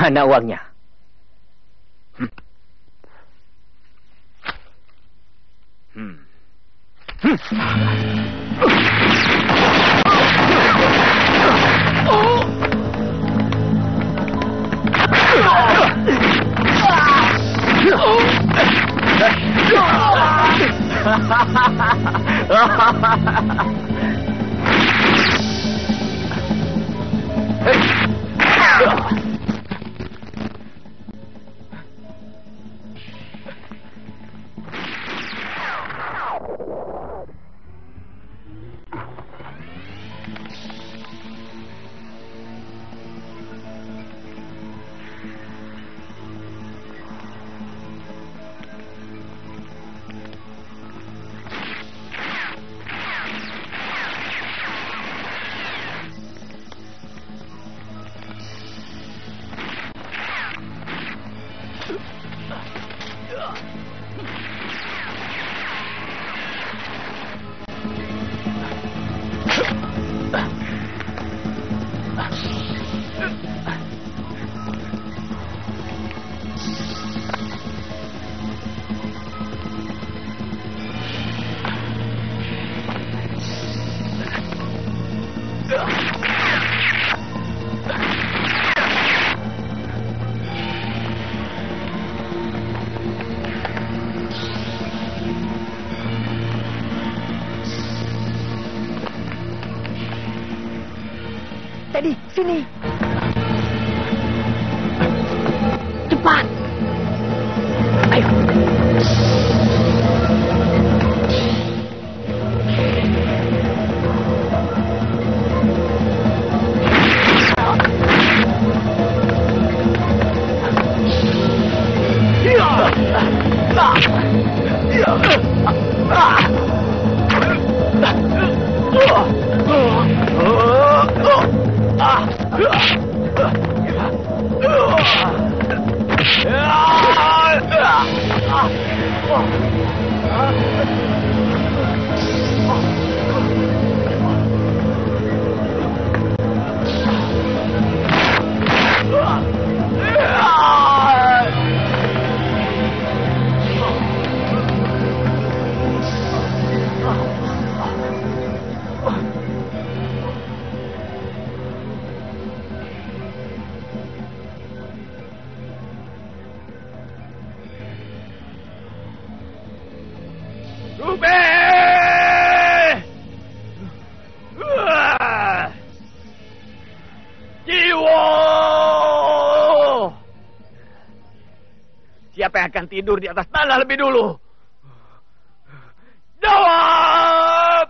Mana uangnya? Teddy, sini. Cepat. Ayo. Siapa yang akan tidur di atas tanah lebih dulu? Jawab!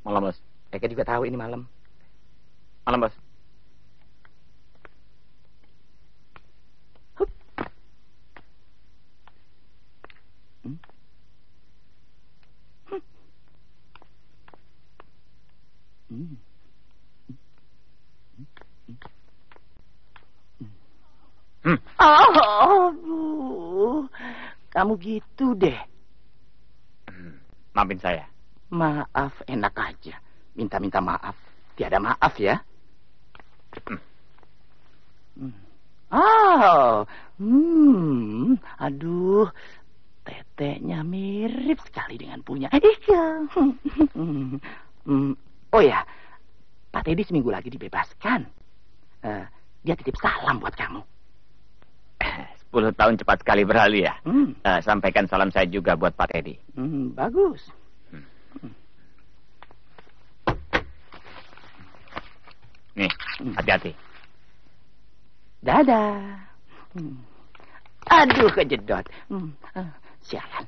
Malam, Bos. Eka juga tahu ini malam. Malam, Bos. Aduh, kamu gitu deh. Maafin saya. Maaf, enak aja. Minta-minta maaf. Tiada maaf ya. Aduh, teteknya mirip sekali dengan punya. Oh ya, Pak Teddy seminggu lagi dibebaskan. Dia titip salam buat kamu. 10 tahun cepat sekali berlalu ya. Sampaikan salam saya juga buat Pak Teddy. Bagus. Nih, hati-hati. Dadah. Aduh, kejedot. Sialan.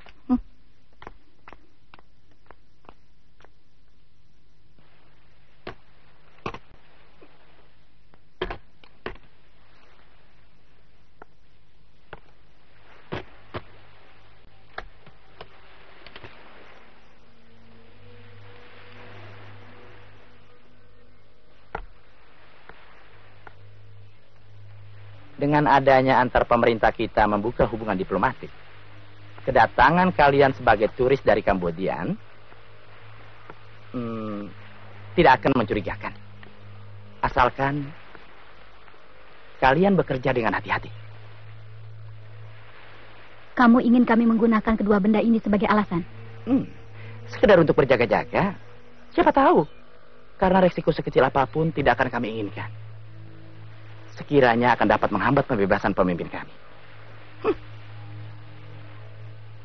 Dengan adanya antar pemerintah kita membuka hubungan diplomatik, kedatangan kalian sebagai turis dari Kambodia tidak akan mencurigakan. Asalkan kalian bekerja dengan hati-hati. Kamu ingin kami menggunakan kedua benda ini sebagai alasan? Sekedar untuk berjaga-jaga. Siapa tahu, karena resiko sekecil apapun tidak akan kami inginkan. Sekiranya akan dapat menghambat pembebasan pemimpin kami.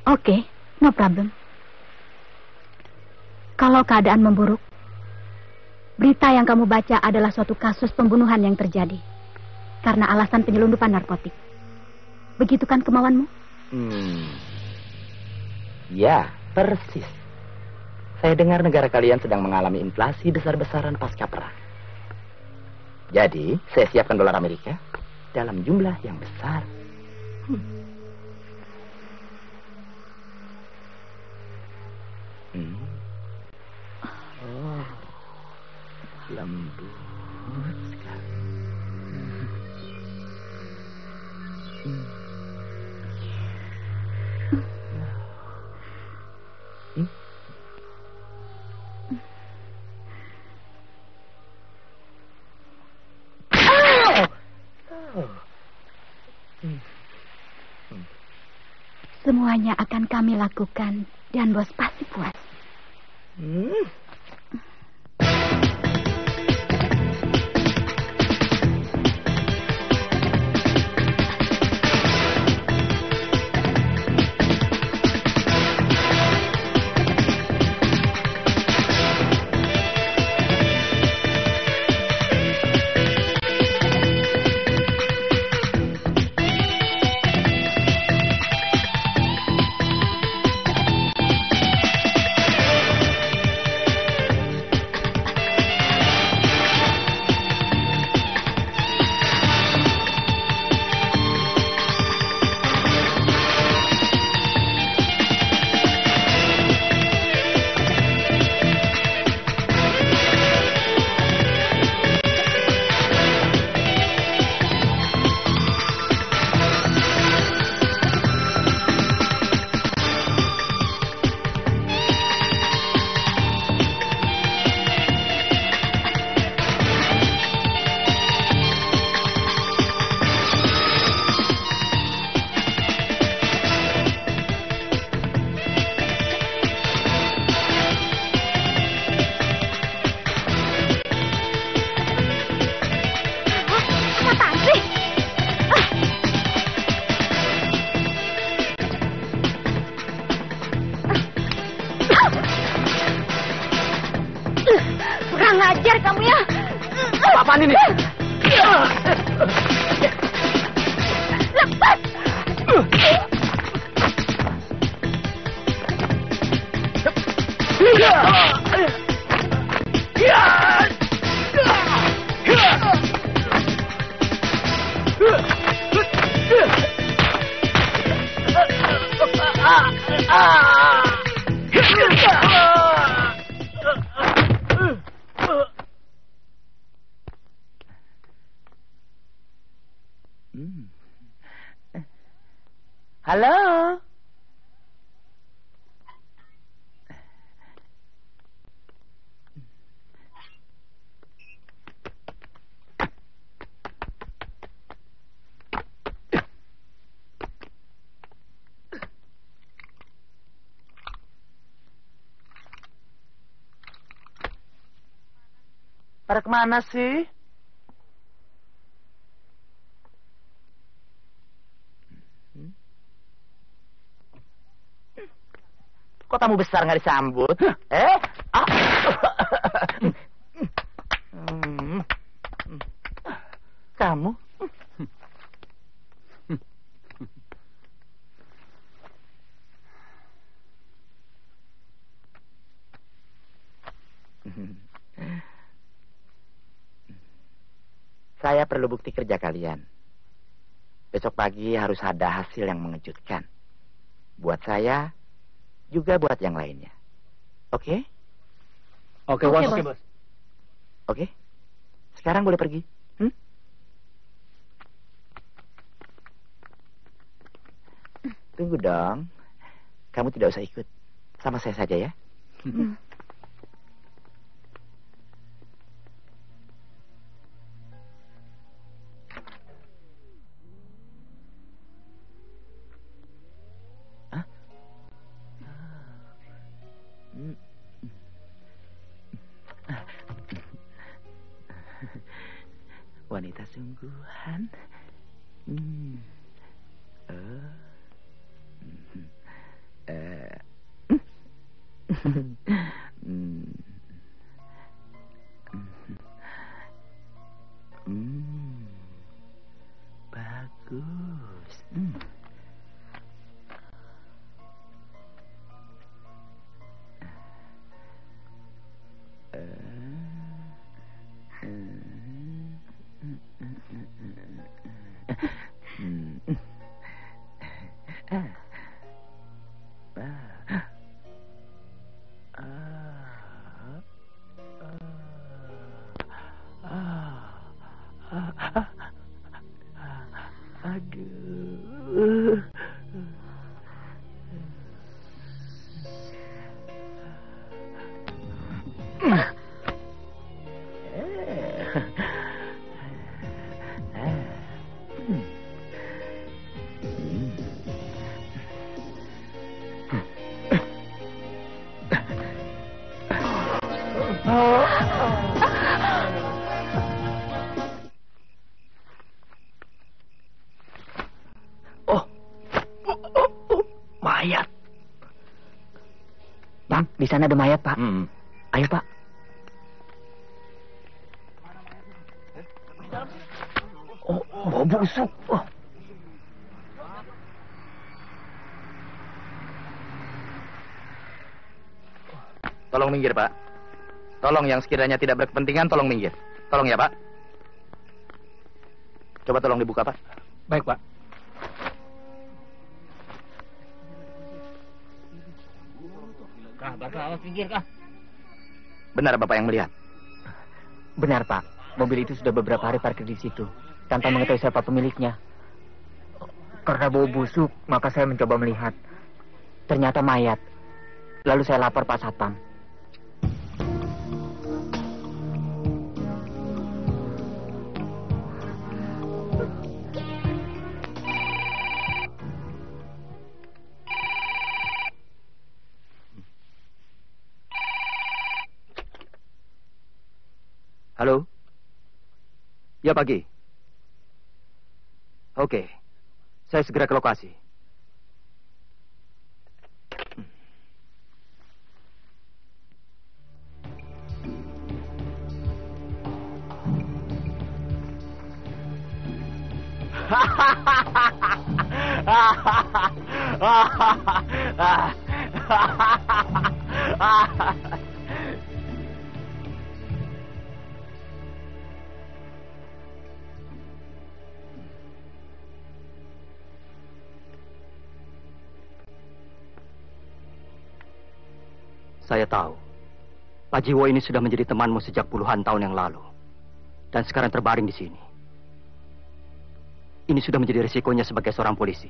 Oke, no problem. Kalau keadaan memburuk, berita yang kamu baca adalah suatu kasus pembunuhan yang terjadi karena alasan penyelundupan narkotik. Begitu kan kemauanmu? Ya, persis. Saya dengar negara kalian sedang mengalami inflasi besar-besaran pasca perang. Jadi, saya siapkan dolar Amerika dalam jumlah yang besar. Oh, lembut sekali. Semuanya akan kami lakukan dan bos pasti puas. Ngajar kamu ya. Apaan ini? Lepas. Halo. Pada kemana sih? Kok tamu besar nggak disambut? Kamu? Saya perlu bukti kerja kalian. Besok pagi harus ada hasil yang mengejutkan. Buat saya, juga buat yang lainnya. Oke? Oke, bos. Oke? Sekarang boleh pergi. Tunggu dong. Kamu tidak usah ikut. Sama saya saja ya. Hah? Wanita sungguhan. Bagus. Aduh. Mayat. Pak, di sana ada mayat, Pak. Ayo, Pak. Oh, bau busuk. Oh. Tolong minggir, Pak. Tolong yang sekiranya tidak berkepentingan, tolong minggir. Tolong ya, Pak. Coba tolong dibuka, Pak. Baik, Pak. Bapak awas pinggir, Kah. Benar Bapak yang melihat? Benar, Pak. Mobil itu sudah beberapa hari parkir di situ, tanpa mengetahui siapa pemiliknya. Karena bau busuk, maka saya mencoba melihat. Ternyata mayat. Lalu saya lapor Pak Satpam. Halo? Ya, pagi. Oke. Saya segera ke lokasi. Saya tahu, Pak Jiwo ini sudah menjadi temanmu sejak puluhan tahun yang lalu. Dan sekarang terbaring di sini. Ini sudah menjadi risikonya sebagai seorang polisi.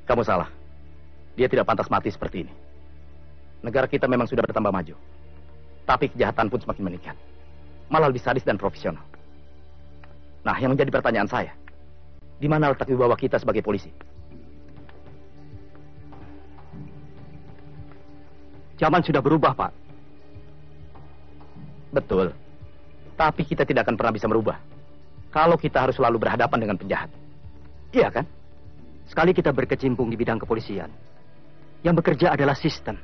Kamu salah. Dia tidak pantas mati seperti ini. Negara kita memang sudah bertambah maju. Tapi kejahatan pun semakin meningkat. Malah lebih sadis dan profesional. Nah, yang menjadi pertanyaan saya, di mana letak wibawa kita sebagai polisi? Zaman sudah berubah, Pak. Betul. Tapi kita tidak akan pernah bisa merubah kalau kita harus selalu berhadapan dengan penjahat. Iya kan? Sekali kita berkecimpung di bidang kepolisian, yang bekerja adalah sistem.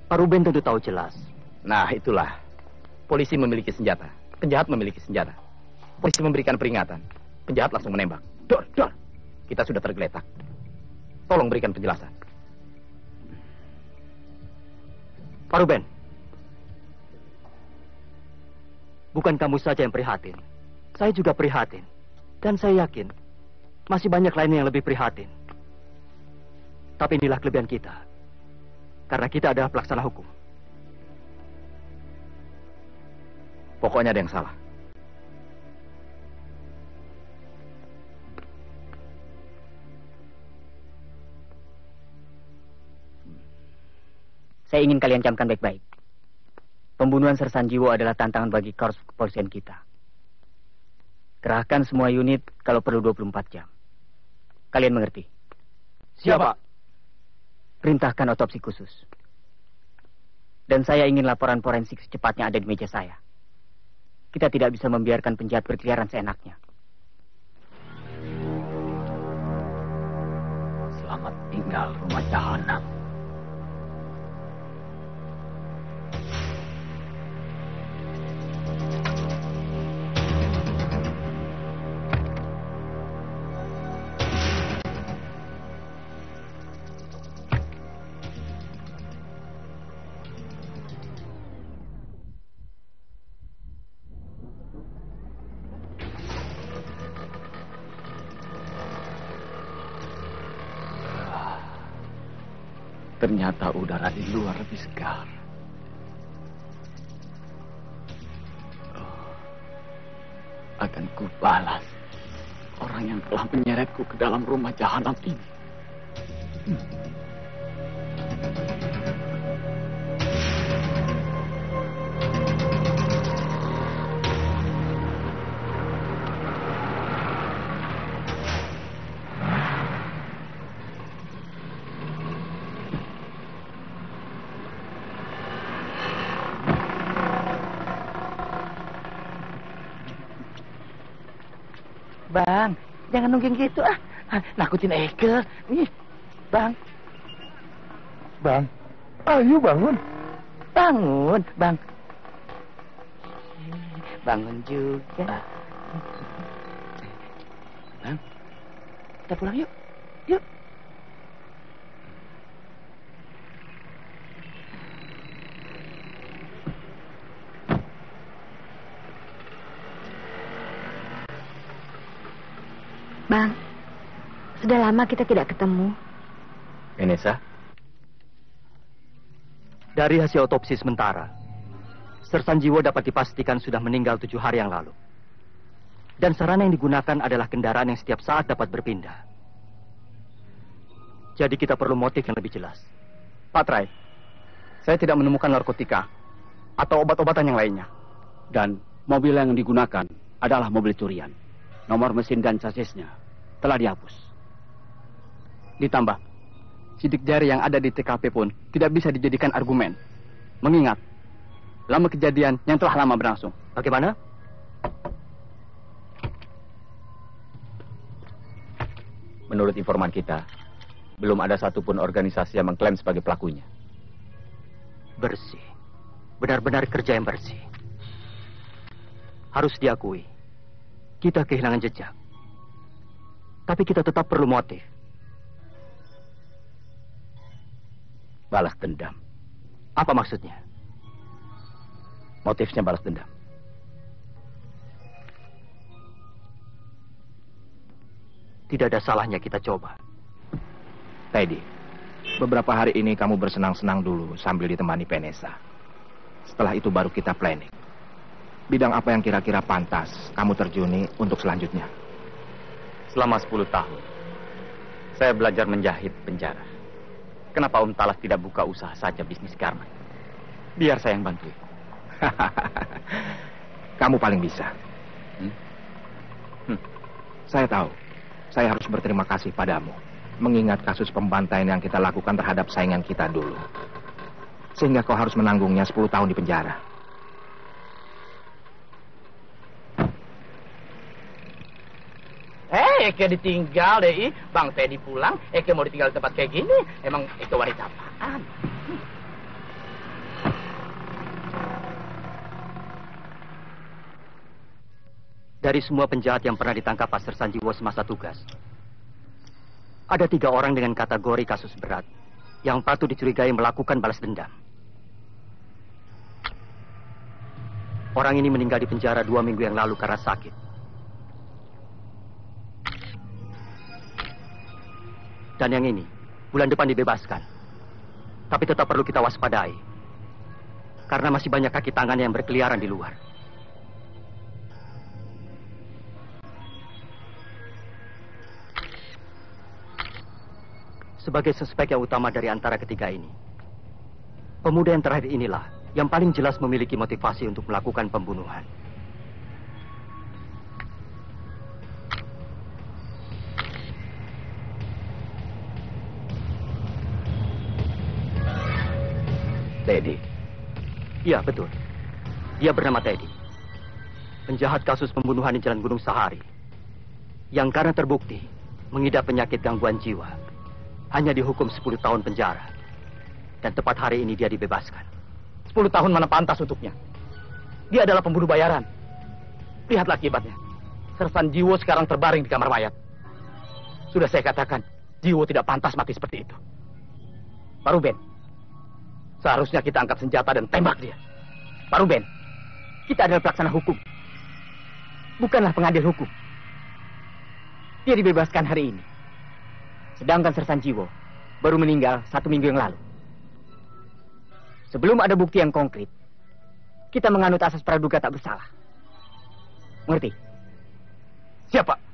Pak Ruben tentu tahu jelas. Nah, itulah. Polisi memiliki senjata. Penjahat memiliki senjata. Polisi memberikan peringatan. Penjahat langsung menembak. Dor, dor. Kita sudah tergeletak. Tolong berikan penjelasan. Pak Ruben, bukan kamu saja yang prihatin. Saya juga prihatin. Dan saya yakin, masih banyak lain yang lebih prihatin. Tapi inilah kelebihan kita. Karena kita adalah pelaksana hukum. Pokoknya ada yang salah. Saya ingin kalian camkan baik-baik. Pembunuhan Sersan Jiwo adalah tantangan bagi korps kepolisian kita. Kerahkan semua unit kalau perlu 24 jam. Kalian mengerti? Siapa? Perintahkan otopsi khusus. Dan saya ingin laporan forensik secepatnya ada di meja saya. Kita tidak bisa membiarkan penjahat berkeliaran seenaknya. Selamat tinggal rumah jahanam. Ternyata udara di luar lebih segar. Akan kubalas orang yang telah menyeretku ke dalam rumah jahanam ini. Bang, jangan nungging gitu ah. Nakutin Eke. Ih, Bang. Bang, ayo bangun. Bangun, Bang. Bangun juga. Bang, kita pulang yuk. Yuk. Bang, sudah lama kita tidak ketemu. Vanessa, Dari hasil otopsi sementara, Sersan Jiwo dapat dipastikan sudah meninggal 7 hari yang lalu. Dan sarana yang digunakan adalah kendaraan yang setiap saat dapat berpindah. Jadi kita perlu motif yang lebih jelas. Pak Trai, saya tidak menemukan narkotika atau obat-obatan yang lainnya. Dan mobil yang digunakan adalah mobil curian. Nomor mesin dan sasisnya telah dihapus. Ditambah, sidik jari yang ada di TKP pun tidak bisa dijadikan argumen. Mengingat, lama kejadian yang telah lama berlangsung. Bagaimana? menurut informan kita, belum ada satupun organisasi yang mengklaim sebagai pelakunya. Bersih. Benar-benar kerja yang bersih. Harus diakui, kita kehilangan jejak. Tapi kita tetap perlu motif. Balas dendam. Apa maksudnya? Motifnya balas dendam. Tidak ada salahnya kita coba. Teddy, beberapa hari ini kamu bersenang-senang dulu sambil ditemani Vanessa. Setelah itu baru kita planning. Bidang apa yang kira-kira pantas kamu terjuni untuk selanjutnya? Selama 10 tahun, saya belajar menjahit penjara. Kenapa Om Talas tidak buka usaha saja bisnis garment? Biar saya yang bantuin. Kamu paling bisa. Saya tahu. Saya harus berterima kasih padamu. Mengingat kasus pembantaian yang kita lakukan terhadap saingan kita dulu. Sehingga kau harus menanggungnya 10 tahun di penjara. Eke ditinggal deh. Bang Teddy pulang, Eke mau ditinggal di tempat kayak gini. Emang Eke wanita apaan? Dari semua penjahat yang pernah ditangkap Pak Sersan Jiwo semasa tugas, ada 3 orang dengan kategori kasus berat yang patut dicurigai melakukan balas dendam. Orang ini meninggal di penjara 2 minggu yang lalu karena sakit. Dan yang ini bulan depan dibebaskan. Tapi tetap perlu kita waspadai. Karena masih banyak kaki tangan yang berkeliaran di luar. Sebagai suspek yang utama dari antara ketiga ini, pemuda yang terakhir inilah yang paling jelas memiliki motivasi untuk melakukan pembunuhan. Teddy. Iya, betul. Dia bernama Teddy. Penjahat kasus pembunuhan di Jalan Gunung Sahari. Yang karena terbukti mengidap penyakit gangguan jiwa. Hanya dihukum 10 tahun penjara. Dan tepat hari ini dia dibebaskan. 10 tahun mana pantas untuknya. Dia adalah pembunuh bayaran. Lihatlah akibatnya. Sersan Jiwo sekarang terbaring di kamar mayat. Sudah saya katakan, Jiwo tidak pantas mati seperti itu. Pak Ruben, seharusnya kita angkat senjata dan tembak dia. Pak Ruben, kita adalah pelaksana hukum. Bukanlah pengadil hukum. Dia dibebaskan hari ini. Sedangkan Sersan Jiwo baru meninggal 1 minggu yang lalu. Sebelum ada bukti yang konkret, kita menganut asas praduga tak bersalah. Mengerti? Siapa?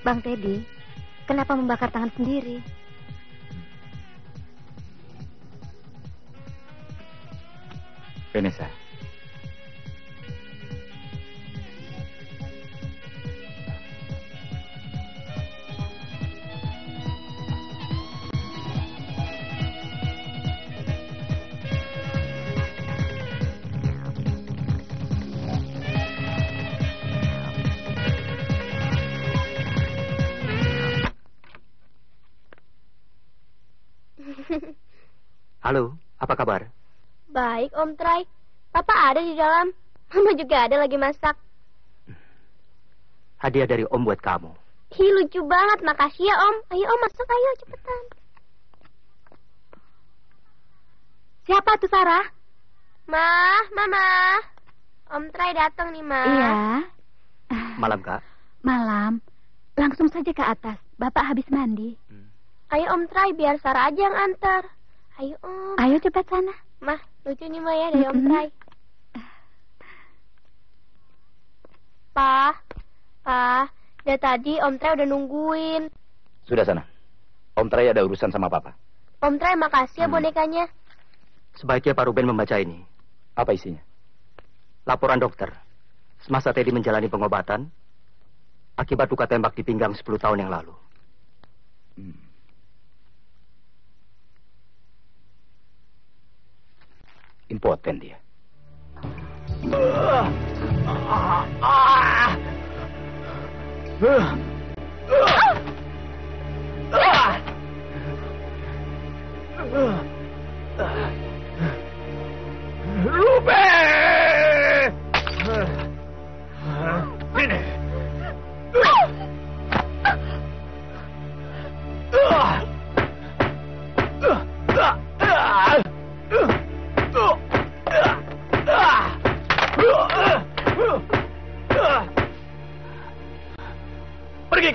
Bang Teddy, kenapa membakar tangan sendiri? Vanessa. Halo, apa kabar? Baik, Om Trai. Papa ada di dalam. Mama juga ada lagi masak. Hadiah dari Om buat kamu. Hi, lucu banget. Makasih ya, Om. Ayo, Om, masak. Ayo, cepetan. Siapa tuh, Sarah? Mama. Om Trai datang nih, Ma. Iya. Malam, Kak. Malam. Langsung saja ke atas. Bapak habis mandi. Ayo, Om Trai, biar Sarah aja yang antar. Ayo, Om. Ayo cepat sana. Mah, lucu nih, Ma, ya, dari Om Trai. Pa, dari tadi Om Trai udah nungguin. Sudah sana. Om Trai ada urusan sama Papa. Om Trai, makasih ya bonekanya. Sebaiknya Pak Ruben membaca ini. Apa isinya? Laporan dokter. Semasa Teddy menjalani pengobatan, akibat luka tembak di pinggang 10 tahun yang lalu. Impoten dia.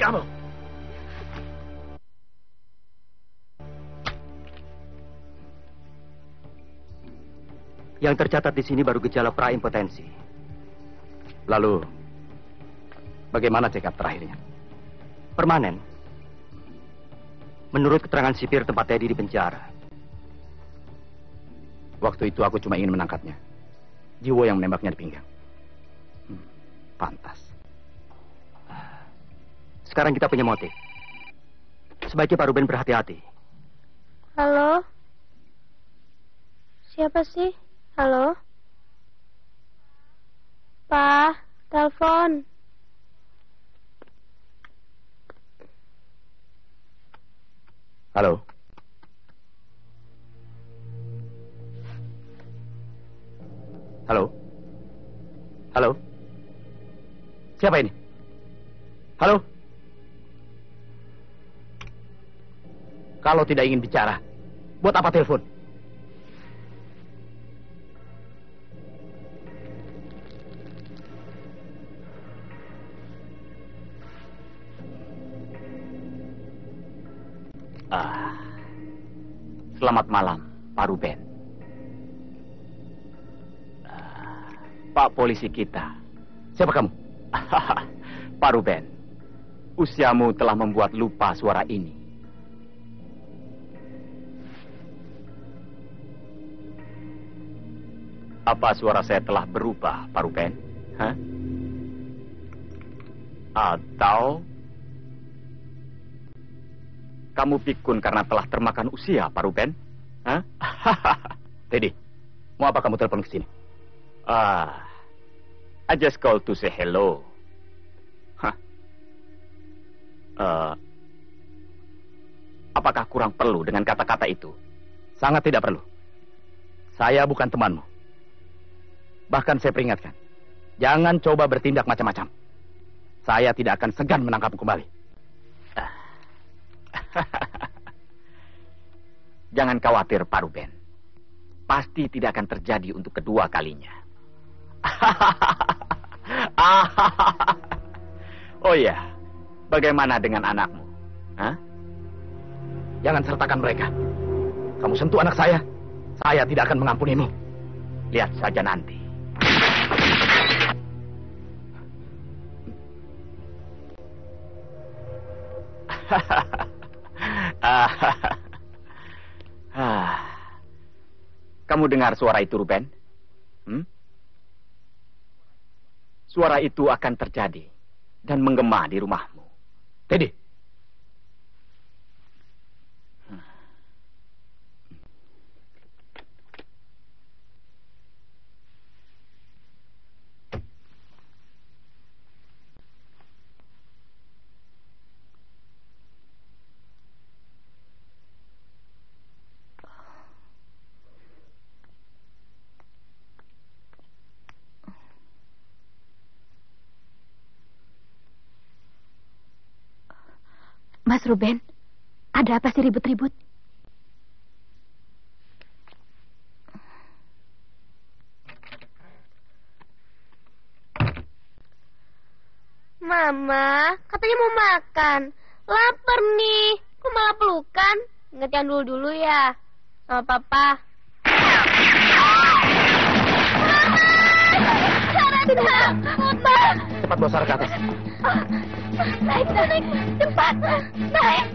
kamu. Yang tercatat di sini baru gejala praimpotensi. Lalu, bagaimana check up terakhirnya? Permanen. Menurut keterangan sipir tempat Teddy di penjara. Waktu itu aku cuma ingin menangkapnya. Jiwo yang menembaknya di pinggang. Pantas. Sekarang kita punya motif. Sebaiknya Pak Ruben berhati-hati. Halo? Siapa sih? Halo? Pa, telepon. Halo? Halo? Halo? Siapa ini? Halo? Kalau tidak ingin bicara, buat apa telepon? Selamat malam, Pak Ruben. Pak polisi kita. Siapa kamu? Pak Ruben, usiamu telah membuat lupa suara ini. Apa suara saya telah berubah, Pak Ruben? Hah? Atau kamu pikun karena telah termakan usia, Pak Ruben? Hah? Teddy, mau apa kamu telepon ke sini? I just called to say hello. Hah? Apakah kurang perlu dengan kata-kata itu? Sangat tidak perlu. Saya bukan temanmu. Bahkan saya peringatkan, jangan coba bertindak macam-macam. Saya tidak akan segan menangkapmu kembali. Jangan khawatir, Pak Ruben. Pasti tidak akan terjadi untuk kedua kalinya. Oh iya, bagaimana dengan anakmu? Hah? Jangan sertakan mereka. Kamu sentuh anak saya tidak akan mengampunimu. Lihat saja nanti. Kamu dengar suara itu, Ruben? Suara itu akan terjadi dan menggema di rumahmu. Teddy. Mas Ruben, ada apa sih ribut-ribut? Mama, katanya mau makan. Lapar nih. Kok malah pelukan? Ingat yang dulu-dulu ya. Sama papa. Mama! Cepat bawa Sarah ke atas. Naik, cepat. Naik.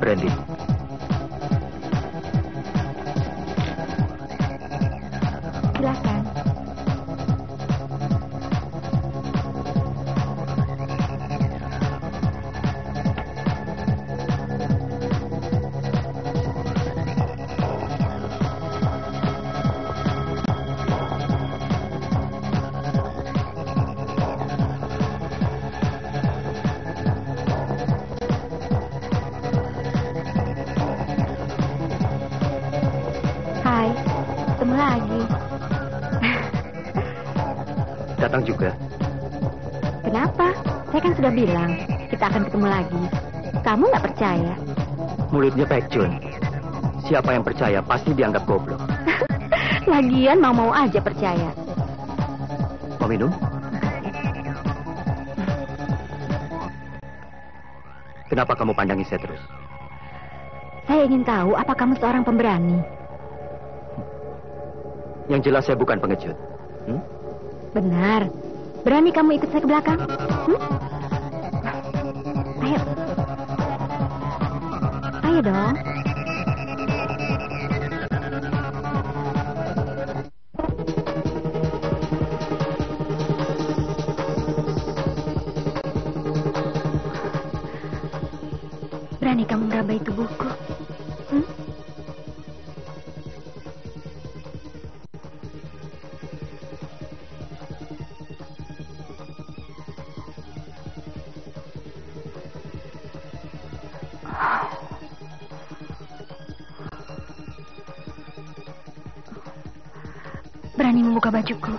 Brandy. Silakan. Hai, ketemu lagi. Datang juga. Kenapa? Saya kan sudah bilang kita akan ketemu lagi. Kamu nggak percaya? Mulutnya baik, Jun. Siapa yang percaya pasti dianggap goblok. Lagian mau-mau aja percaya. Mau minum? Kenapa kamu pandangi saya terus? Saya ingin tahu apa kamu seorang pemberani. Yang jelas saya bukan pengecut. Benar. Berani kamu ikut saya ke belakang? Ayo. Ayo dong. Berani kamu merabai tubuhku? Berani membuka bajuku?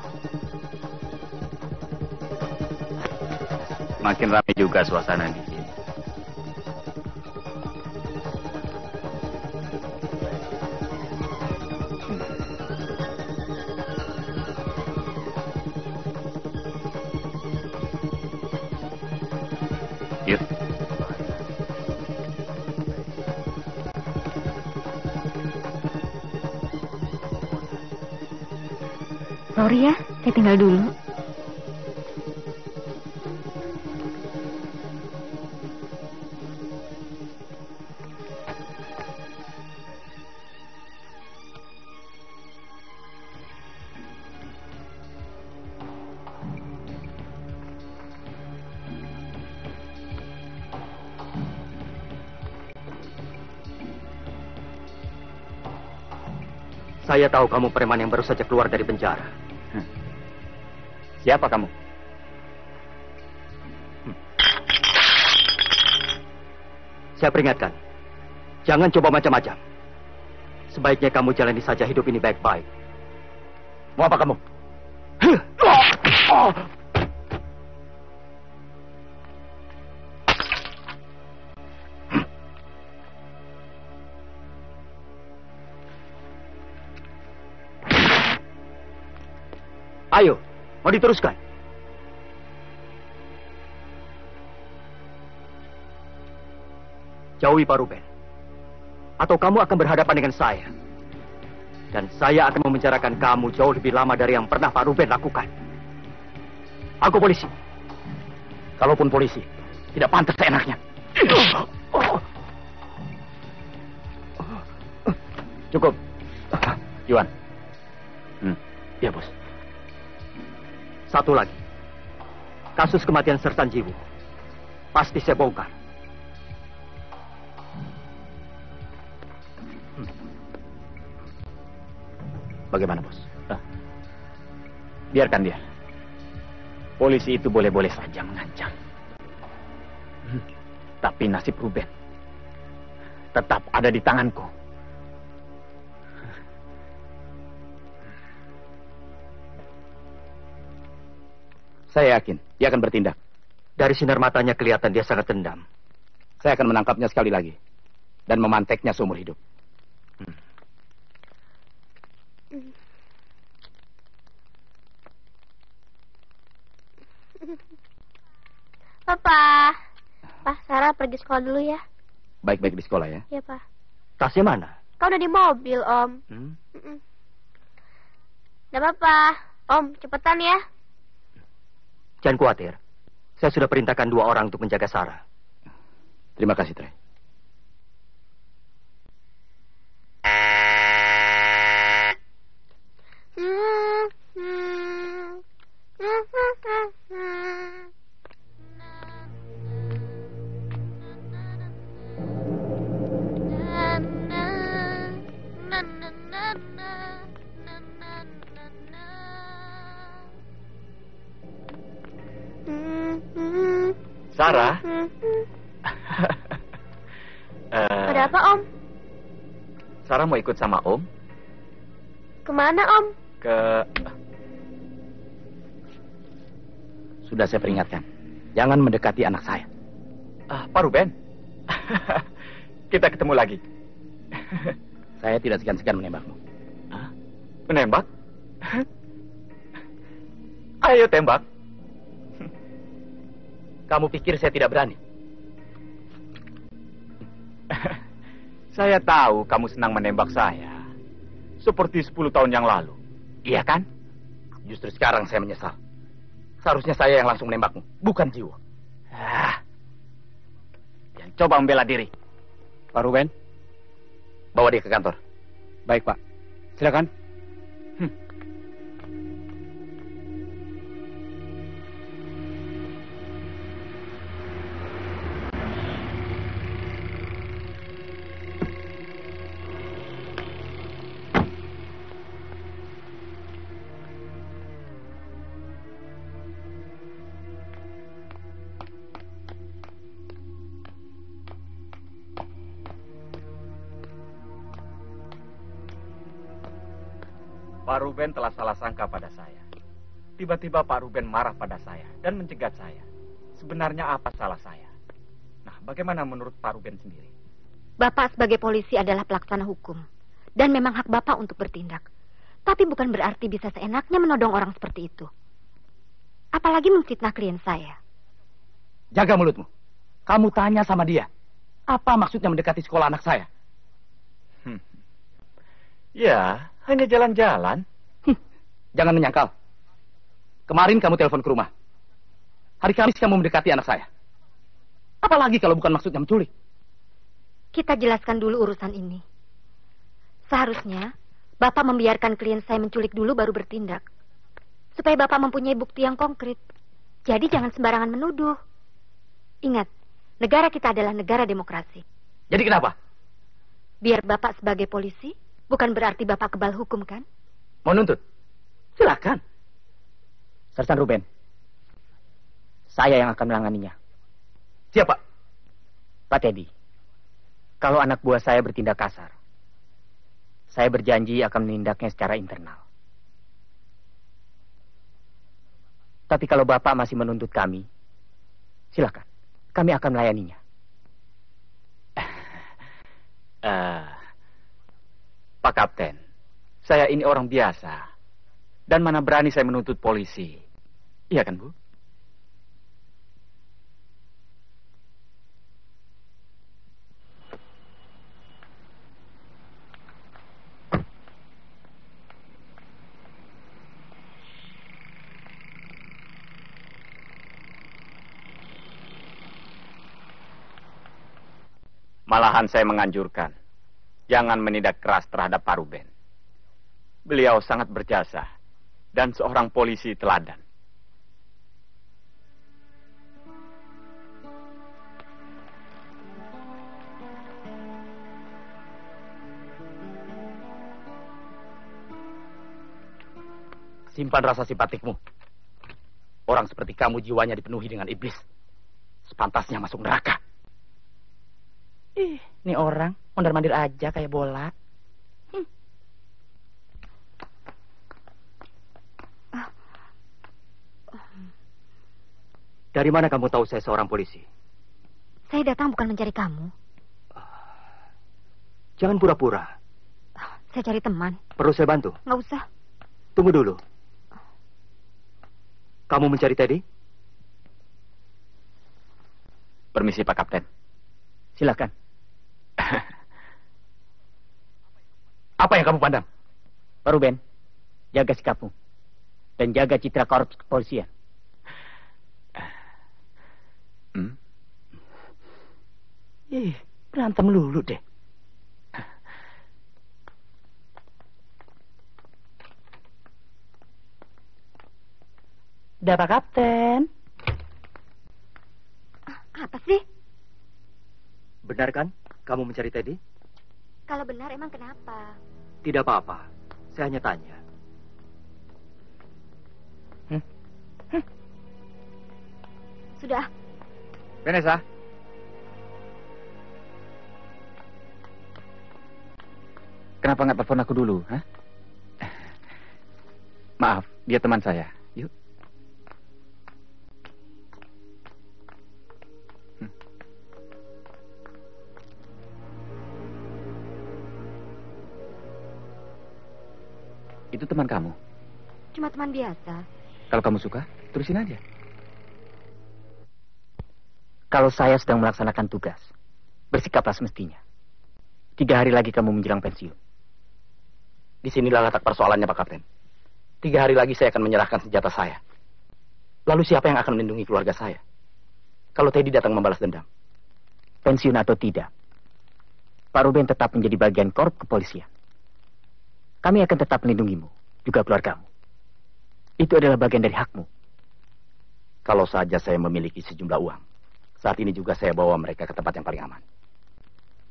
Makin ramai juga suasana di sini. Yuk. Sorry ya, saya tinggal dulu. Saya tahu kamu preman yang baru saja keluar dari penjara. Siapa kamu? Saya peringatkan, jangan coba macam-macam. Sebaiknya kamu jalani saja hidup ini baik-baik. Mau apa kamu? Ayo, mau diteruskan? Jauhi Pak Ruben. Atau kamu akan berhadapan dengan saya. Dan saya akan memenjarakan kamu jauh lebih lama dari yang pernah Pak Ruben lakukan. Aku polisi. Kalaupun polisi, tidak pantas seenaknya. Cukup. Yuan. Iya, Bos. Satu lagi. Kasus kematian Sersan Jiwo. Pasti saya bongkar. Bagaimana, Bos? Biarkan dia. Polisi itu boleh-boleh saja mengancam. Tapi nasib Ruben tetap ada di tanganku. Saya yakin dia akan bertindak. Dari sinar matanya kelihatan dia sangat dendam. Saya akan menangkapnya sekali lagi dan memanteknya seumur hidup. Papa. Pak, Sarah pergi sekolah dulu ya. Baik-baik di sekolah ya. Iya, Pak. Tasnya mana? Kau udah di mobil, Om. Udah, Papa. Om, cepetan ya. Jangan khawatir. Saya sudah perintahkan 2 orang untuk menjaga Sarah. Terima kasih, Trey. Sarah? Ada apa, Om? Sarah mau ikut sama Om Kemana, Om? ke... Sudah saya peringatkan. Jangan mendekati anak saya. Pak Ruben. Kita ketemu lagi. Saya tidak segan-segan menembakmu. Menembak? Ayo tembak. Kamu pikir saya tidak berani? Saya tahu kamu senang menembak saya. Seperti 10 tahun yang lalu. Iya kan? Justru sekarang saya menyesal. Seharusnya saya yang langsung menembakmu, bukan jiwa. Jangan coba membela diri. Pak Ruben. Bawa dia ke kantor. Baik, Pak. Silakan. Pak Ruben telah salah sangka pada saya. Tiba-tiba Pak Ruben marah pada saya dan mencegat saya. Sebenarnya apa salah saya? Nah, bagaimana menurut Pak Ruben sendiri? Bapak sebagai polisi adalah pelaksana hukum. Dan memang hak Bapak untuk bertindak. Tapi bukan berarti bisa seenaknya menodong orang seperti itu. Apalagi memfitnah klien saya. Jaga mulutmu. Kamu tanya sama dia. Apa maksudnya mendekati sekolah anak saya? Ya, hanya jalan-jalan. Jangan menyangkal. Kemarin kamu telepon ke rumah. Hari Kamis kamu mendekati anak saya. Apalagi kalau bukan maksudnya menculik. Kita jelaskan dulu urusan ini. Seharusnya Bapak membiarkan klien saya menculik dulu baru bertindak. Supaya Bapak mempunyai bukti yang konkret. Jadi jangan sembarangan menuduh. Ingat, negara kita adalah negara demokrasi. Jadi kenapa? Biar Bapak sebagai polisi, bukan berarti Bapak kebal hukum, kan? Mau nuntut? Silakan. Sersan Ruben, saya yang akan menanganinya. Siapa? Pak Teddy, kalau anak buah saya bertindak kasar, saya berjanji akan menindaknya secara internal. Tapi kalau Bapak masih menuntut kami, silakan. Kami akan melayaninya. Pak Kapten, saya ini orang biasa. Dan mana berani saya menuntut polisi. Iya kan, Bu? Malahan saya menganjurkan, jangan menindak keras terhadap Pak Ruben. Beliau sangat berjasa dan seorang polisi teladan. Simpan rasa simpatikmu. Orang seperti kamu jiwanya dipenuhi dengan iblis. Sepantasnya masuk neraka. Ini orang mondar-mandir aja kayak bola. Dari mana kamu tahu saya seorang polisi? Saya datang bukan mencari kamu. Jangan pura-pura. Saya cari teman. Perlu saya bantu? Nggak usah. Tunggu dulu. Kamu mencari Teddy? Permisi, Pak Kapten. Silakan. Apa yang kamu pandang? Pak Ruben, jaga sikapmu. Dan jaga citra korps kepolisian. Berantem lulu deh. Udah Pak Kapten. Apa sih? Benar kan kamu mencari Teddy? Kalau benar emang kenapa? Tidak apa-apa. Saya hanya tanya. Sudah. Vanessa. Kenapa nggak telepon aku dulu, hah? Maaf, dia teman saya. Yuk. Itu teman kamu. Cuma teman biasa. Kalau kamu suka, terusin aja. Kalau saya sedang melaksanakan tugas, bersikaplah semestinya. 3 hari lagi kamu menjelang pensiun. Disinilah letak persoalannya Pak Kapten. 3 hari lagi saya akan menyerahkan senjata saya. Lalu siapa yang akan melindungi keluarga saya? Kalau Teddy datang membalas dendam. Pensiun atau tidak, Pak Ruben tetap menjadi bagian korp kepolisian. Kami akan tetap melindungimu, juga keluargamu. Itu adalah bagian dari hakmu. Kalau saja saya memiliki sejumlah uang, saat ini juga saya bawa mereka ke tempat yang paling aman.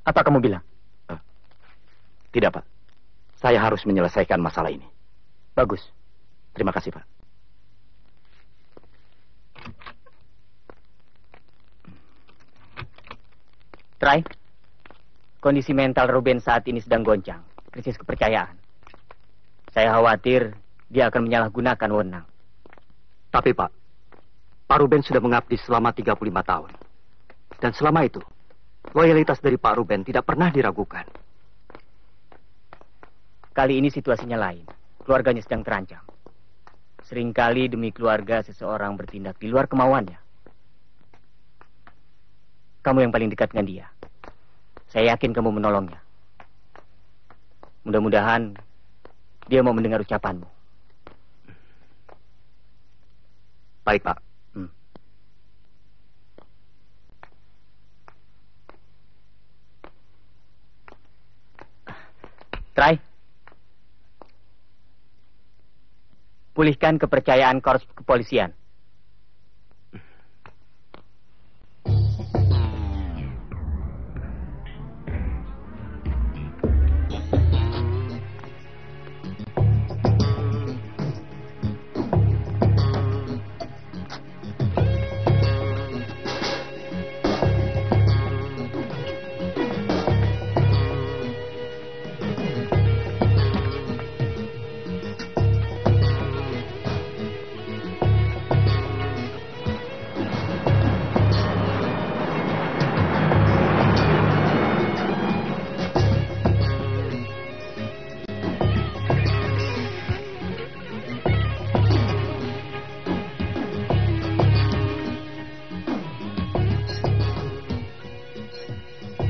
Apa kamu bilang? Tidak, Pak. Saya harus menyelesaikan masalah ini. Bagus. Terima kasih, Pak. Try. Kondisi mental Ruben saat ini sedang goncang. Krisis kepercayaan. Saya khawatir dia akan menyalahgunakan wewenang. Tapi Pak Ruben sudah mengabdi selama 35 tahun. Dan selama itu, loyalitas dari Pak Ruben tidak pernah diragukan. Kali ini situasinya lain. Keluarganya sedang terancam. Seringkali demi keluarga seseorang bertindak di luar kemauannya. Kamu yang paling dekat dengan dia. Saya yakin kamu menolongnya. Mudah-mudahan dia mau mendengar ucapanmu. Baik, Pak. Try. Pulihkan kepercayaan korps kepolisian.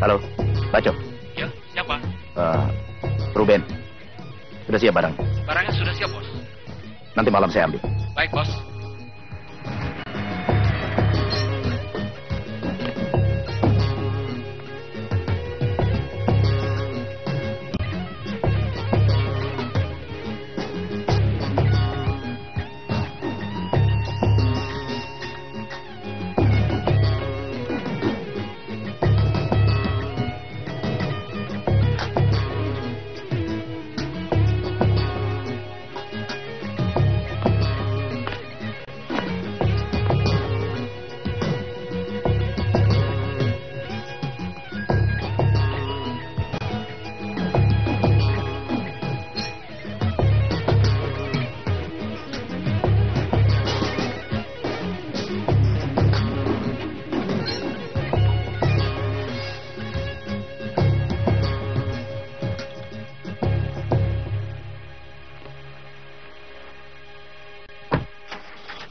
Halo, Baco. Ya, siapa? Ruben. Sudah siap barang? Barangnya sudah siap, Bos. Nanti malam saya ambil. Baik, Bos.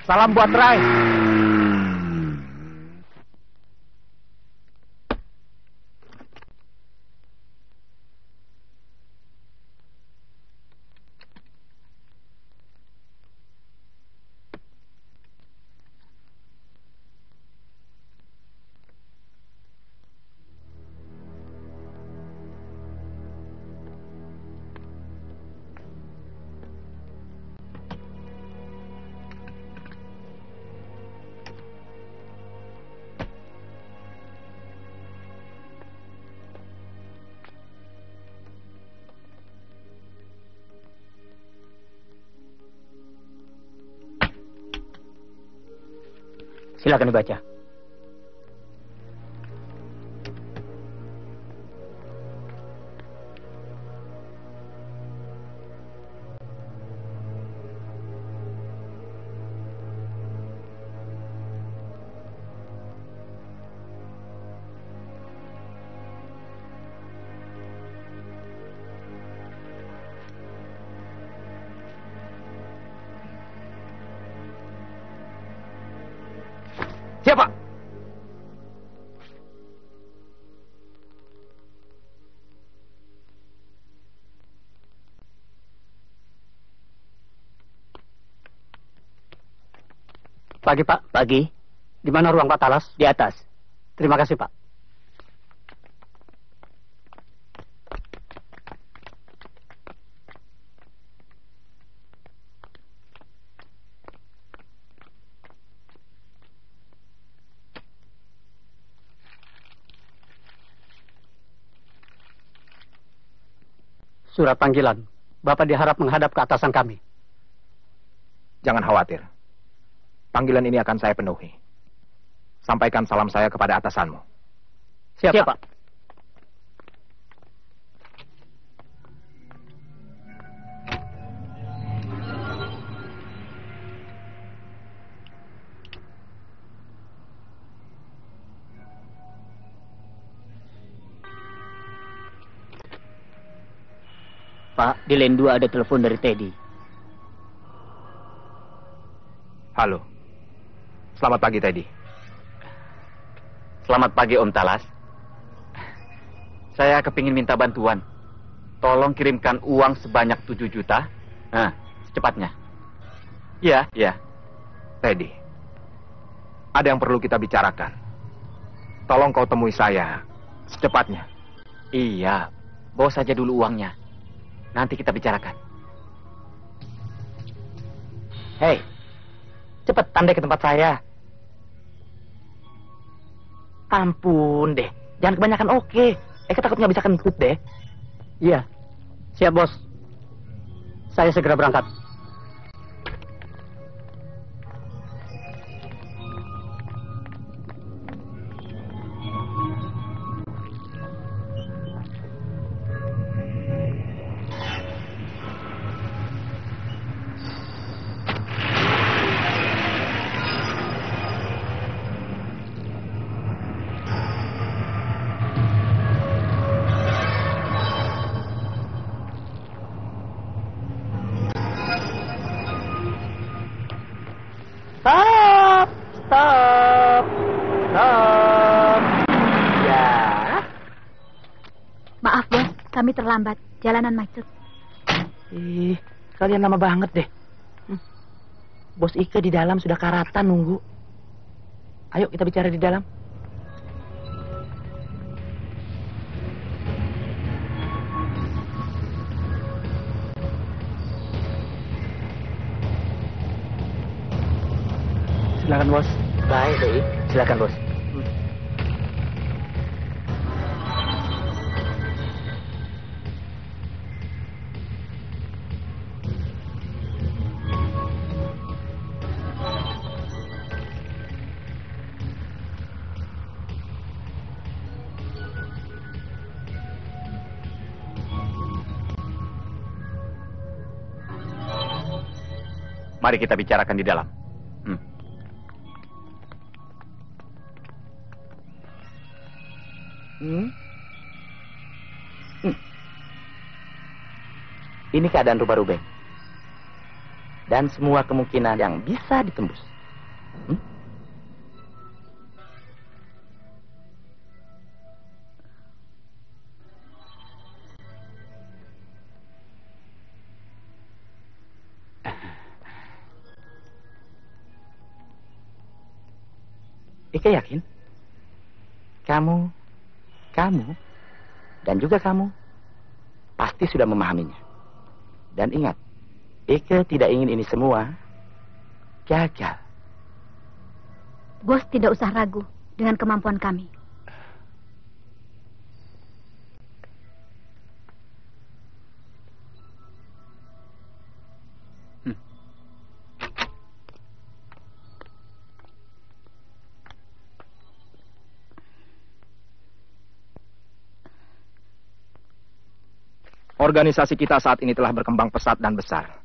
Salam buat Rai. Silakan dibaca. Siapa? Pagi, Pak. Pagi, Di mana ruang Pak Talas? di atas. Terima kasih, Pak. Surat panggilan. Bapak diharap menghadap ke atasan kami. Jangan khawatir. Panggilan ini akan saya penuhi. Sampaikan salam saya kepada atasanmu. Siap, Siap, Pak. Pak. Pak, di line 2 ada telepon dari Teddy. Halo. Selamat pagi, Teddy. Selamat pagi, Om Talas. Saya kepingin minta bantuan. Tolong kirimkan uang sebanyak 7 juta. Nah, secepatnya. Iya, iya. Teddy. Ada yang perlu kita bicarakan. Tolong kau temui saya secepatnya. Iya, bawa saja dulu uangnya. Nanti kita bicarakan. Hei, cepet tandai ke tempat saya. Ampun deh, jangan kebanyakan oke. Takut nggak bisa kentut deh. Iya. Siap, Bos. Saya segera berangkat. Stop, stop, stop. Ya. Maaf, Bos. Kami terlambat. Jalanan macet. Ih, kalian lama banget deh. Bos Ike di dalam sudah karatan nunggu. Ayo kita bicara di dalam. Silakan, Bos. Baik, Doi. Silakan, Bos. Mari kita bicarakan di dalam. Ini keadaan rumah Ruben. Dan semua kemungkinan yang bisa ditembus. Ika yakin? Kamu, dan juga kamu pasti sudah memahaminya. Dan ingat, Ika tidak ingin ini semua gagal. Bos tidak usah ragu dengan kemampuan kami. Organisasi kita saat ini telah berkembang pesat dan besar,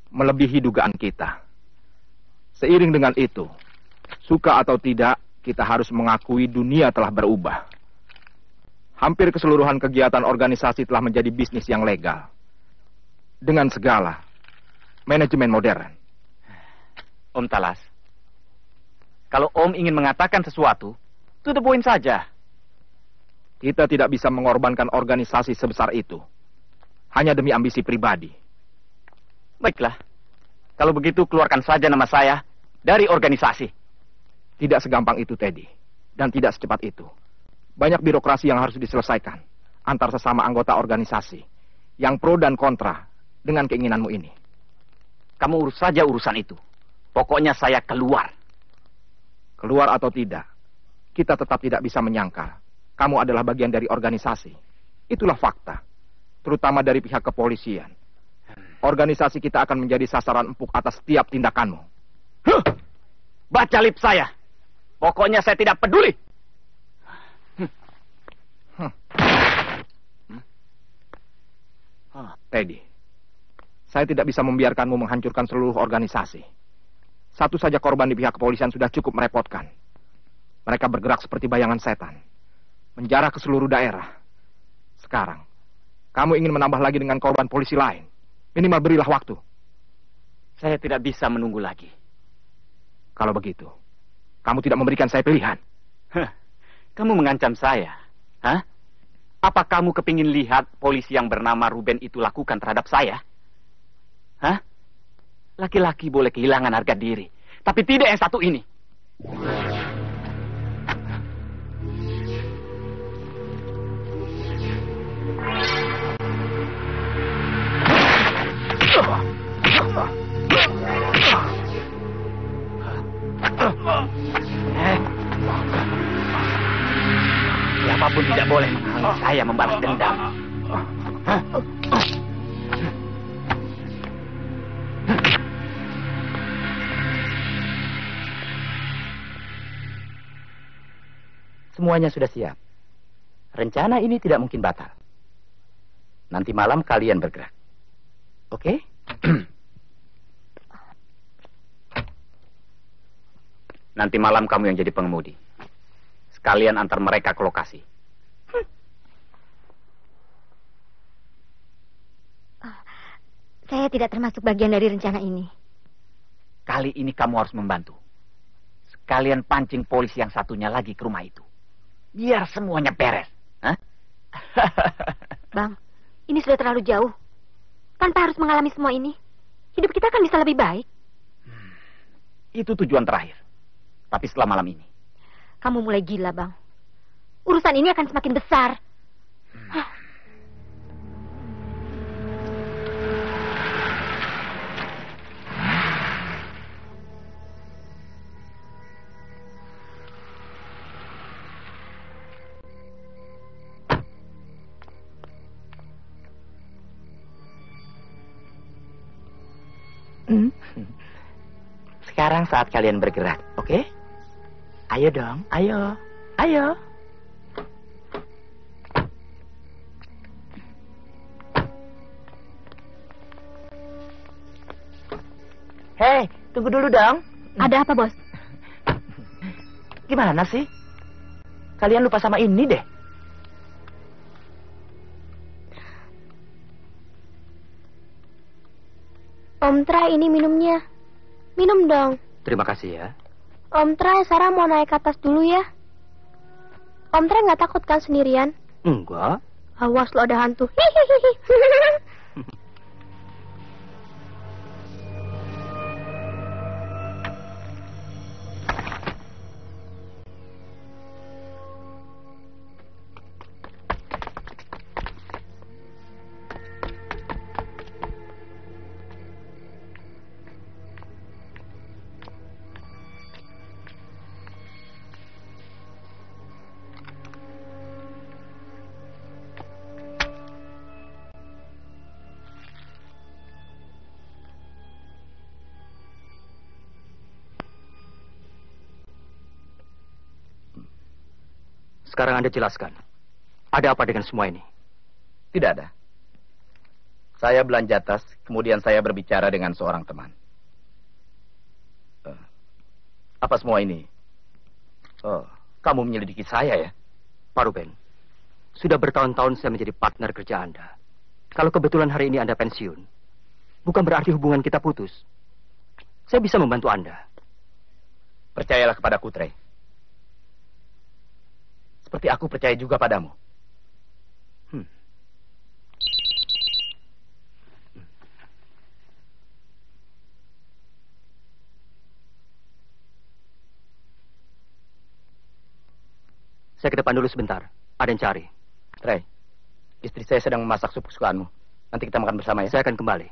melebihi dugaan kita. Seiring dengan itu, suka atau tidak, kita harus mengakui dunia telah berubah. Hampir keseluruhan kegiatan organisasi telah menjadi bisnis yang legal. Dengan segala manajemen modern. Om Talas, kalau Om ingin mengatakan sesuatu, to the point saja. Kita tidak bisa mengorbankan organisasi sebesar itu hanya demi ambisi pribadi. Baiklah, kalau begitu keluarkan saja nama saya dari organisasi. Tidak segampang itu, Teddy. Dan tidak secepat itu. Banyak birokrasi yang harus diselesaikan antar sesama anggota organisasi yang pro dan kontra dengan keinginanmu ini. Kamu urus saja urusan itu. Pokoknya saya keluar. Keluar atau tidak, kita tetap tidak bisa menyangkal kamu adalah bagian dari organisasi. Itulah fakta, terutama dari pihak kepolisian. Organisasi kita akan menjadi sasaran empuk atas setiap tindakanmu. Huh! Baca lip saya. Pokoknya saya tidak peduli. Teddy, saya tidak bisa membiarkanmu menghancurkan seluruh organisasi. Satu saja korban di pihak kepolisian sudah cukup merepotkan. Mereka bergerak seperti bayangan setan, menjarah ke seluruh daerah. Sekarang, kamu ingin menambah lagi dengan korban polisi lain. Minimal berilah waktu. Saya tidak bisa menunggu lagi. Kalau begitu, kamu tidak memberikan saya pilihan. Kamu mengancam saya, hah? Apa kamu kepingin lihat polisi yang bernama Ruben itu lakukan terhadap saya? Hah? Laki-laki boleh kehilangan harga diri, tapi tidak yang satu ini. Siapapun tidak boleh menghalangi saya membalas dendam. Semuanya sudah siap. Rencana ini tidak mungkin batal. Nanti malam kalian bergerak. Oke? Nanti malam kamu yang jadi pengemudi. Sekalian antar mereka ke lokasi. Saya tidak termasuk bagian dari rencana ini. Kali ini kamu harus membantu. Sekalian pancing polisi yang satunya lagi ke rumah itu. Biar semuanya beres. Hah? Bang, ini sudah terlalu jauh. Tanpa harus mengalami semua ini, hidup kita kan bisa lebih baik. Itu tujuan terakhir. Tapi setelah malam ini. Kamu mulai gila, Bang. Urusan ini akan semakin besar. Sekarang saat kalian bergerak, oke? Ayo dong, ayo, ayo. Hei, tunggu dulu dong. Ada apa, Bos? Gimana sih? Kalian lupa sama ini deh. Om Tra, ini minumnya. Minum dong. Terima kasih ya. Om Tra, Sarah mau naik ke atas dulu ya. Om Tra nggak takut kan sendirian? Enggak. Awas lo ada hantu. Hihihi. Sekarang Anda jelaskan. Ada apa dengan semua ini? Tidak ada. Saya belanja tas, kemudian saya berbicara dengan seorang teman. Apa semua ini? Oh, kamu menyelidiki saya ya? Pak Ruben, sudah bertahun-tahun saya menjadi partner kerja Anda. Kalau kebetulan hari ini Anda pensiun, bukan berarti hubungan kita putus. Saya bisa membantu Anda. Percayalah kepadaku, Trey. Seperti aku percaya juga padamu. Saya ke depan dulu sebentar. Ada yang cari. Trey, istri saya sedang memasak sup kesukaanmu. Nanti kita makan bersama ya. Saya akan kembali.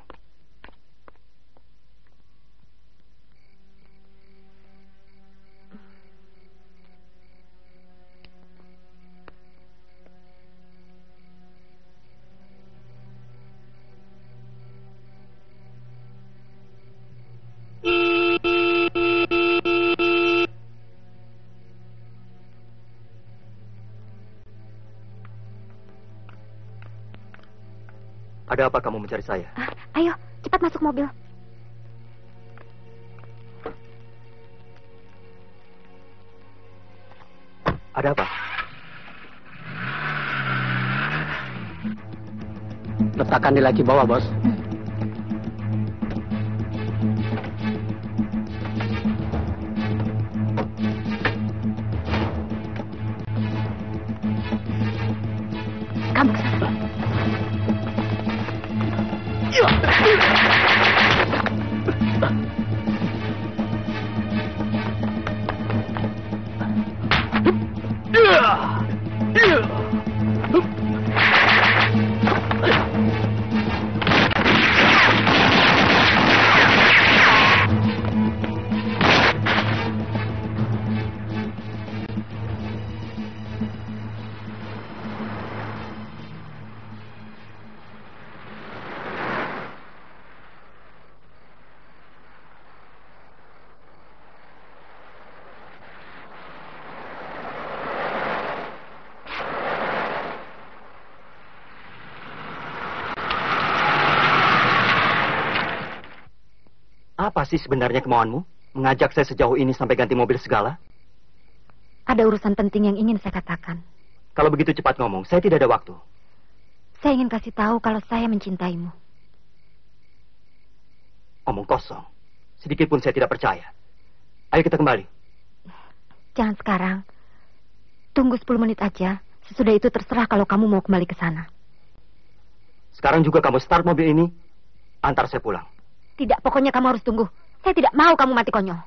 Ada apa kamu mencari saya? Ayo, cepat masuk mobil. Ada apa? Letakkan di laci bawah, bos. Kamu ke sana. Apa sih sebenarnya kemauanmu? Mengajak saya sejauh ini sampai ganti mobil segala? Ada urusan penting yang ingin saya katakan. Kalau begitu cepat ngomong, saya tidak ada waktu. Saya ingin kasih tahu kalau saya mencintaimu. Omong kosong. Sedikit pun saya tidak percaya. Ayo kita kembali. Jangan sekarang. Tunggu 10 menit aja. Sesudah itu terserah kalau kamu mau kembali ke sana. Sekarang juga kamu start mobil ini, antar saya pulang. Tidak, pokoknya kamu harus tunggu. Saya tidak mau kamu mati konyol.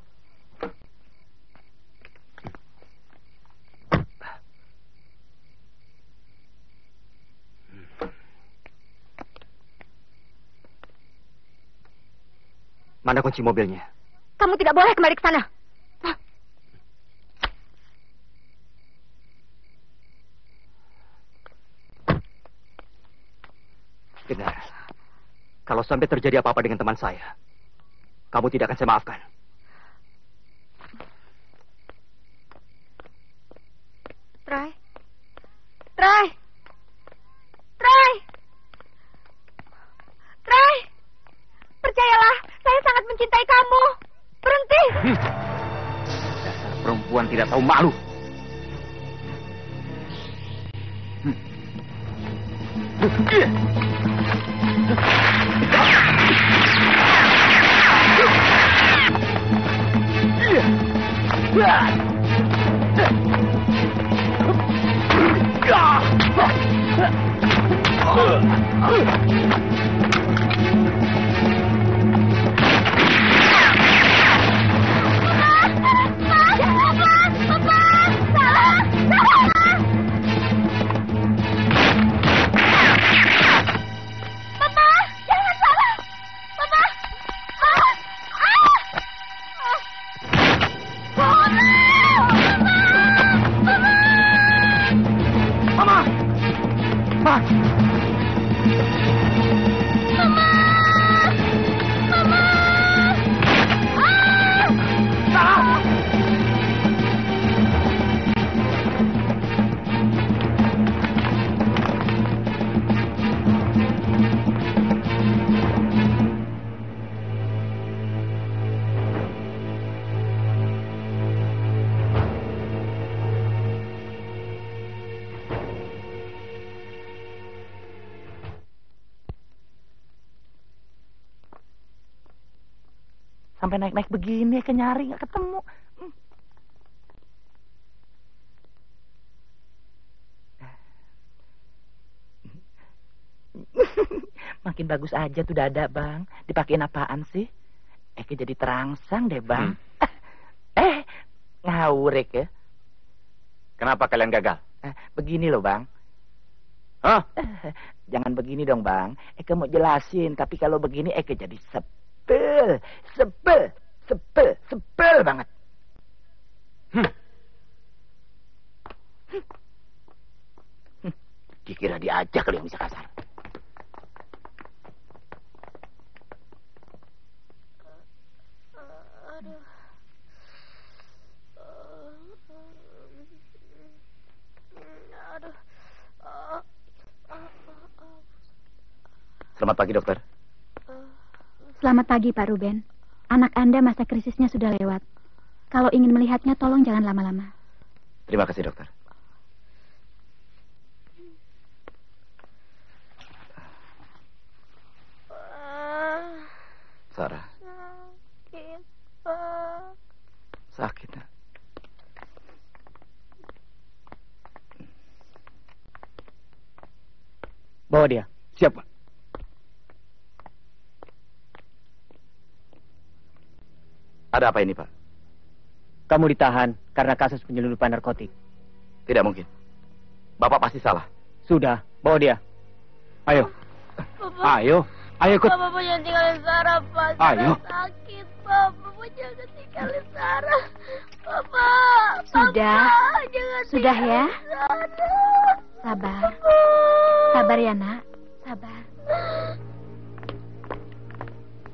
Mana kunci mobilnya? Kamu tidak boleh kembali ke sana. Benar. Kalau sampai terjadi apa-apa dengan teman saya, kamu tidak akan saya maafkan. Try. Try. Try. Try. Percayalah, saya sangat mencintai kamu. Berhenti. Dasar perempuan tidak tahu malu. sampai naik-naik begini ke nyari nggak ketemu. Makin bagus aja tuh dada, Bang. Dipakein apaan sih? Eke jadi terangsang deh, Bang. Ngawur ya. Kenapa kalian gagal? Begini loh, Bang. Hah? Jangan begini dong, Bang. Eke mau jelasin, tapi kalau begini Eke jadi sebel banget. Dikira diajak kalau yang bisa kasar. Selamat pagi, dokter. Selamat pagi, Pak Ruben. Anak Anda masa krisisnya sudah lewat. Kalau ingin melihatnya, tolong jangan lama-lama. Terima kasih, dokter. Sarah. Sakit, Pak. Sakit, nak. Bawa dia. Siap, Pak. Ada apa ini, Pak? Kamu ditahan karena kasus penyelundupan narkotik. Tidak mungkin. Bapak pasti salah. Sudah, bawa dia. Ayo. Bapak, Ayo ikut. Bapak jangan tinggalin Sarah, Pak. Sarah Ayo. sakit, Pak. Bapak jangan tinggalin Sarah. Bapak. Sudah. Bapak, jangan Sudah ya. tinggalin Sarah. Sabar. Sabar ya, Nak. Sabar.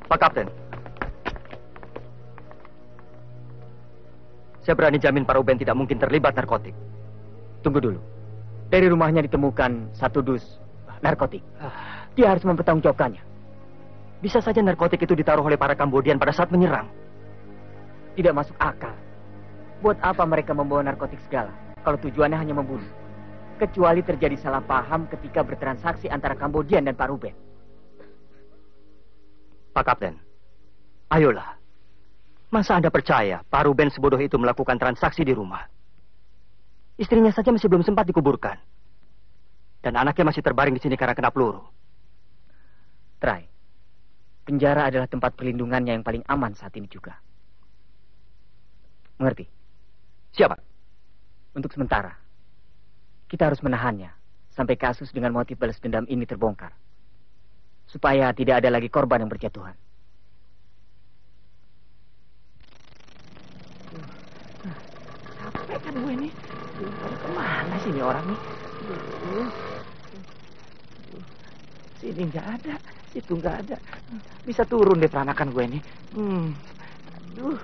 Pak Kapten. Saya berani jamin Pak Ruben tidak mungkin terlibat narkotik. Tunggu dulu. Dari rumahnya ditemukan 1 dus narkotik. Dia harus mempertanggungjawabkannya. Bisa saja narkotik itu ditaruh oleh para Kambodian pada saat menyerang. Tidak masuk akal. Buat apa mereka membawa narkotik segala kalau tujuannya hanya membunuh? Kecuali terjadi salah paham ketika bertransaksi antara Kambodian dan Pak Ruben. Pak Kapten, ayolah. Masa Anda percaya Pak Ruben sebodoh itu melakukan transaksi di rumah? Istrinya saja masih belum sempat dikuburkan. Dan anaknya masih terbaring di sini karena kena peluru. Try. Penjara adalah tempat perlindungannya yang paling aman saat ini juga. Mengerti? Siapa? Untuk sementara, kita harus menahannya sampai kasus dengan motif balas dendam ini terbongkar. Supaya tidak ada lagi korban yang berjatuhan. Capek kan gue nih. Kemana sih ini orang nih? Sini nggak ada, situ nggak ada. Bisa turun deh peranakan gue nih. Aduh.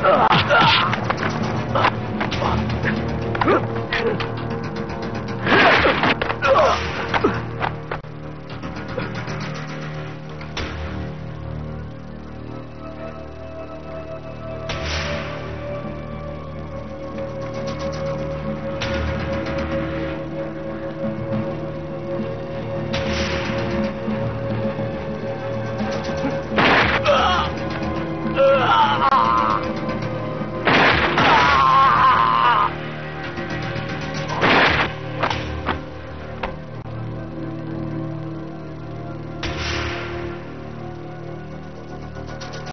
Ah!